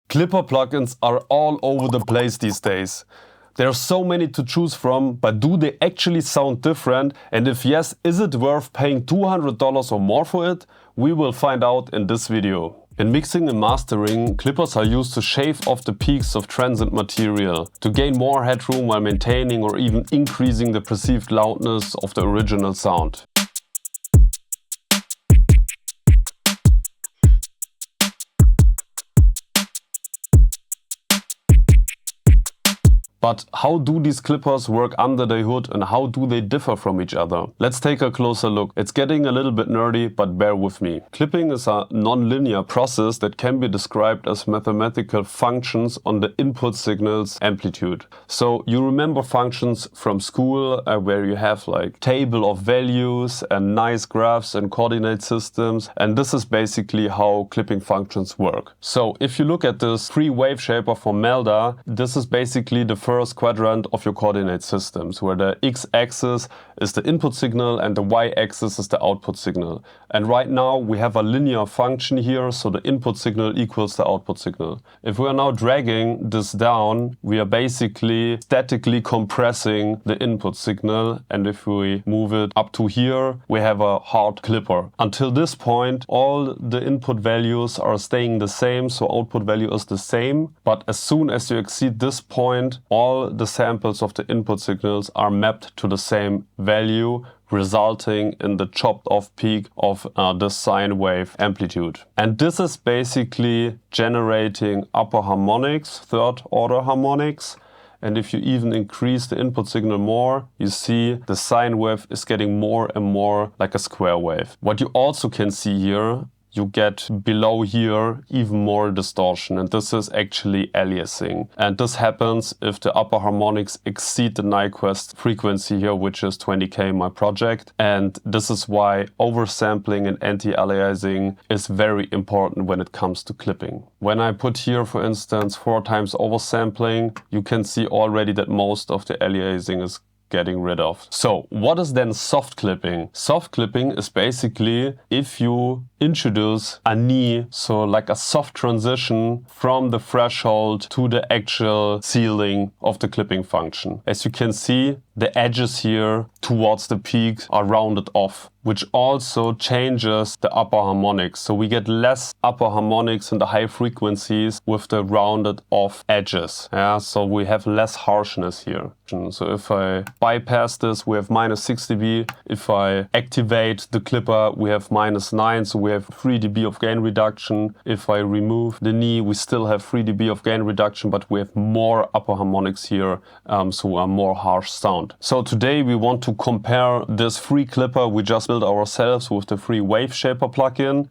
Clipper plugins are all over the place these days. There are so many to choose from, but do they actually sound different? And if yes, is it worth paying $200 or more for it? We will find out in this video. In mixing and mastering, clippers are used to shave off the peaks of transient material, to gain more headroom while maintaining or even increasing the perceived loudness of the original sound. But how do these clippers work under the hood and how do they differ from each other? Let's take a closer look. It's getting a little bit nerdy, but bear with me. Clipping is a non-linear process that can be described as mathematical functions on the input signal's amplitude. So you remember functions from school where you have like table of values and nice graphs and coordinate systems, and this is basically how clipping functions work. So if you look at this free WaveShaper from Melda, this is basically the first quadrant of your coordinate systems, where the x-axis is the input signal and the y-axis is the output signal. And right now we have a linear function here, so the input signal equals the output signal. If we are now dragging this down, we are basically statically compressing the input signal, and if we move it up to here, we have a hard clipper. Until this point, all the input values are staying the same, so output value is the same, but as soon as you exceed this point, all the samples of the input signals are mapped to the same value, resulting in the chopped off peak of the sine wave amplitude. And this is basically generating upper harmonics, third order harmonics. And if you even increase the input signal more, you see the sine wave is getting more and more like a square wave. What you also can see here, you get below here even more distortion, and this is actually aliasing. And this happens if the upper harmonics exceed the Nyquist frequency here, which is 20K in my project. And this is why oversampling and anti-aliasing is very important when it comes to clipping. When I put here, for instance, 4 times oversampling, you can see already that most of the aliasing is getting rid of. So what is then soft clipping? Soft clipping is basically if you introduce a knee, so like a soft transition from the threshold to the actual ceiling of the clipping function. As you can see, the edges here towards the peak are rounded off, which also changes the upper harmonics. So we get less upper harmonics in the high frequencies with the rounded off edges. Yeah, so we have less harshness here. So if I bypass this, we have -6 dB. If I activate the clipper, we have -9, so we have 3 dB of gain reduction. If I remove the knee, we still have 3 dB of gain reduction, but we have more upper harmonics here, so a more harsh sound. So today we want to compare this free clipper we just built ourselves with the free WaveShaper plugin,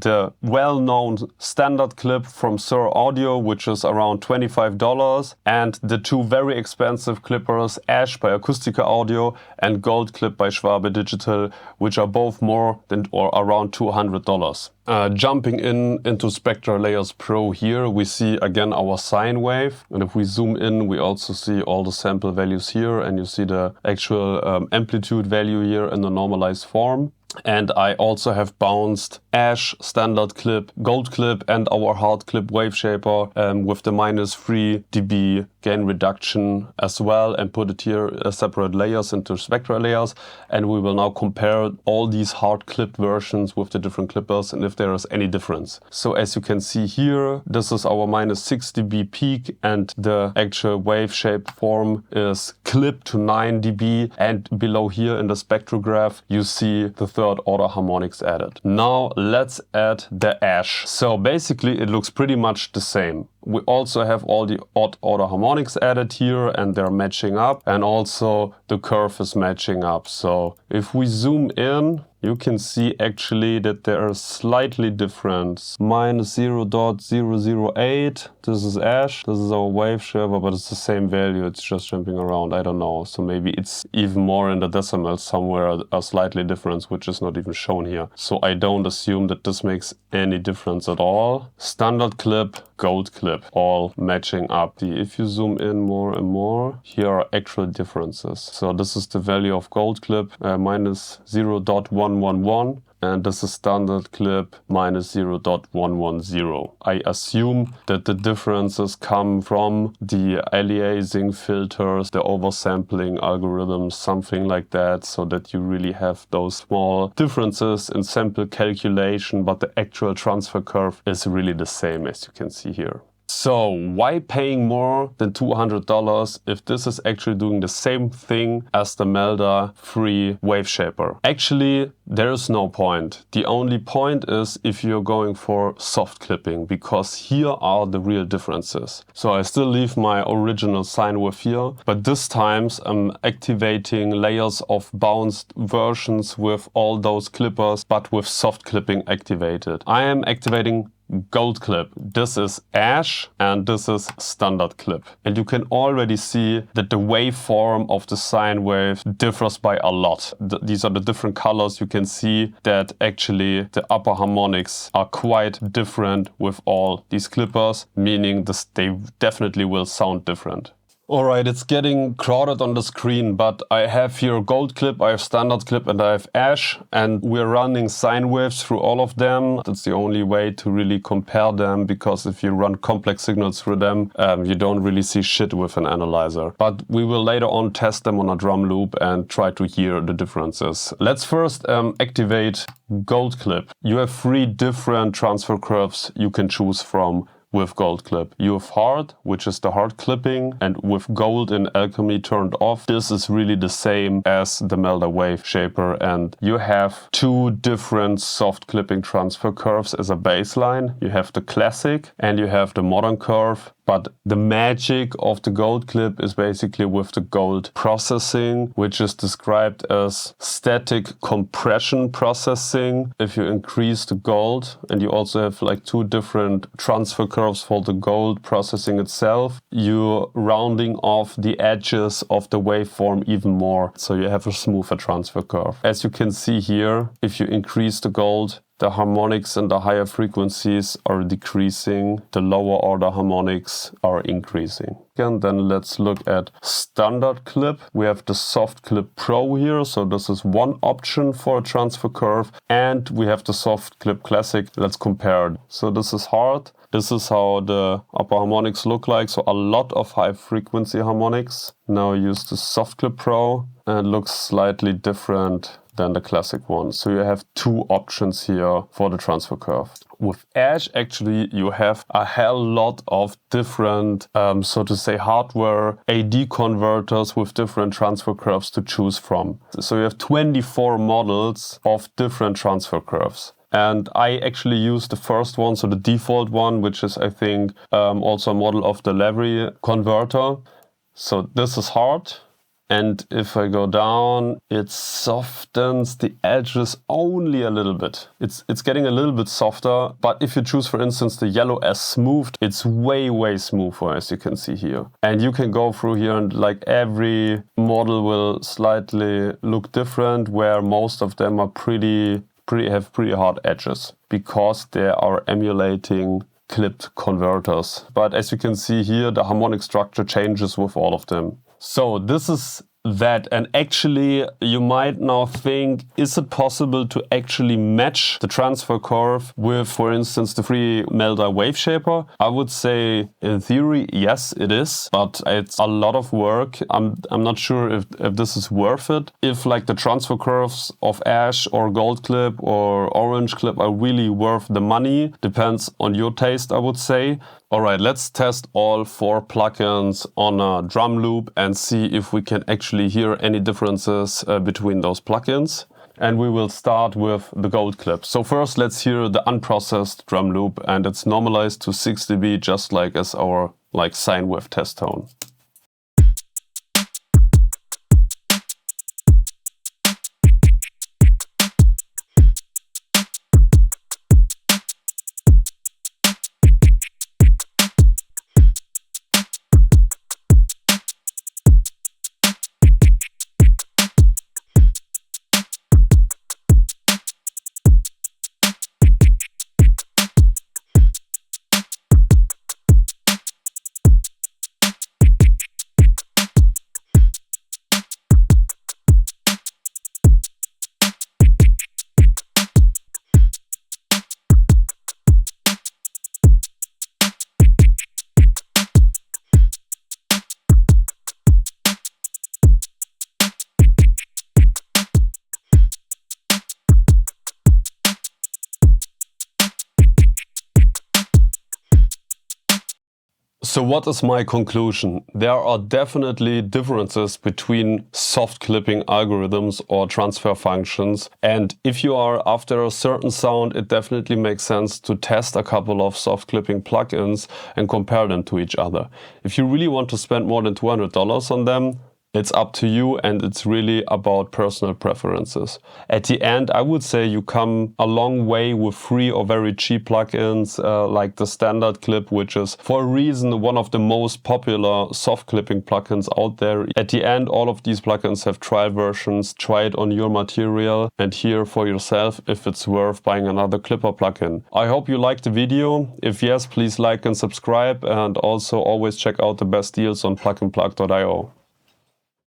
the well-known standard clip from Spectra Audio, which is around $25, and the 2 very expensive clippers, Ash by Acoustica Audio and Goldclip by Schwabe Digital, which are both more than or around $200. Jumping into Spectra Layers Pro here, we see again our sine wave, and if we zoom in, we also see all the sample values here, and you see the actual amplitude value here in the normalized form. And I also have bounced Ash, standard clip, gold clip, and our hard clip WaveShaper with the -3 dB gain reduction as well, and put it here as separate layers into Spectra layers. And we will now compare all these hard clip versions with the different clippers and if there is any difference. So as you can see here, this is our -6 dB peak, and the actual wave shape form is clipped to 9 dB. And below here in the spectrograph, you see the third order harmonics added. Now let's add the Ash. So basically it looks pretty much the same. We also have all the odd order harmonics added here, and they're matching up, and also the curve is matching up. So if we zoom in, you can see actually that there are slightly different. -0.008, this is Ash, this is our WaveShaper, but it's the same value, it's just jumping around, I don't know. So maybe it's even more in the decimals somewhere, a slightly difference, which is not even shown here. So I don't assume that this makes any difference at all. Standard clip, gold clip, all matching up. If you zoom in more and more, here are actual differences. So this is the value of gold clip, -0.111. and this is standard clip minus 0.110. I assume that the differences come from the aliasing filters, the oversampling algorithms, something like that, so that you really have those small differences in sample calculation, but the actual transfer curve is really the same, as you can see here. So why paying more than $200 if this is actually doing the same thing as the Melda free WaveShaper? Actually, there is no point. The only point is if you're going for soft clipping, because here are the real differences. So I still leave my original sine wave here, but this times I'm activating layers of bounced versions with all those clippers, but with soft clipping activated. I am activating Gold Clip. This is Ash and this is standard clip. And you can already see that the waveform of the sine wave differs by a lot. These are the different colors. You can see that actually the upper harmonics are quite different with all these clippers, meaning this, they definitely will sound different. Alright, it's getting crowded on the screen, but I have here Gold Clip, I have Standard Clip and I have Ash, and we're running sine waves through all of them. That's the only way to really compare them, because if you run complex signals through them, you don't really see shit with an analyzer. But we will later on test them on a drum loop and try to hear the differences. Let's first activate Gold Clip. You have 3 different transfer curves you can choose from with Gold Clip. You have hard, which is the hard clipping, and with gold and alchemy turned off, this is really the same as the Melda WaveShaper, and you have 2 different soft clipping transfer curves as a baseline. You have the classic and you have the modern curve. But the magic of the Gold Clip is basically with the gold processing, which is described as static compression processing. If you increase the gold, and you also have like 2 different transfer curves for the gold processing itself, you're rounding off the edges of the waveform even more. So you have a smoother transfer curve. As you can see here, if you increase the gold, the harmonics and the higher frequencies are decreasing, the lower order harmonics are increasing. And then let's look at standard clip. We have the soft clip pro here, so this is one option for a transfer curve, and we have the soft clip classic. Let's compare it. So this is hard. This is how the upper harmonics look like, so a lot of high frequency harmonics. Now I use the soft clip pro, and it looks slightly different than the classic one. So you have 2 options here for the transfer curve. With Ash, actually, you have a hell lot of different, so to say, hardware AD converters with different transfer curves to choose from. So you have 24 models of different transfer curves. And I actually use the first one, so the default one, which is, I think, also a model of the Lavery converter. So this is hard. And if I go down, it softens the edges only a little bit. It's getting a little bit softer, but if you choose, for instance, the yellow as smooth, it's way, way smoother, as you can see here. And you can go through here and like every model will slightly look different, where most of them are have pretty hard edges, because they are emulating clipped converters. But as you can see here, the harmonic structure changes with all of them. So this is that, and actually you might now think, is it possible to actually match the transfer curve with, for instance, the free Melda WaveShaper? I would say in theory, yes, it is, but it's a lot of work. I'm not sure if this is worth it. If like the transfer curves of Ash or Gold Clip or Orange Clip are really worth the money, depends on your taste, I would say. Alright, let's test all 4 plugins on a drum loop and see if we can actually hear any differences between those plugins. And we will start with the Gold Clip. So first let's hear the unprocessed drum loop, and it's normalized to 6 dB, just like as our sine wave test tone. So what is my conclusion? There are definitely differences between soft clipping algorithms or transfer functions, and if you are after a certain sound, it definitely makes sense to test a couple of soft clipping plugins and compare them to each other. If you really want to spend more than $200 on them, it's up to you, and it's really about personal preferences. At the end, I would say you come a long way with free or very cheap plugins like the standard clip, which is for a reason one of the most popular soft clipping plugins out there. At the end, all of these plugins have trial versions. Try it on your material and hear for yourself if it's worth buying another clipper plugin. I hope you liked the video. If yes, please like and subscribe, and also always check out the best deals on pluginplug.io.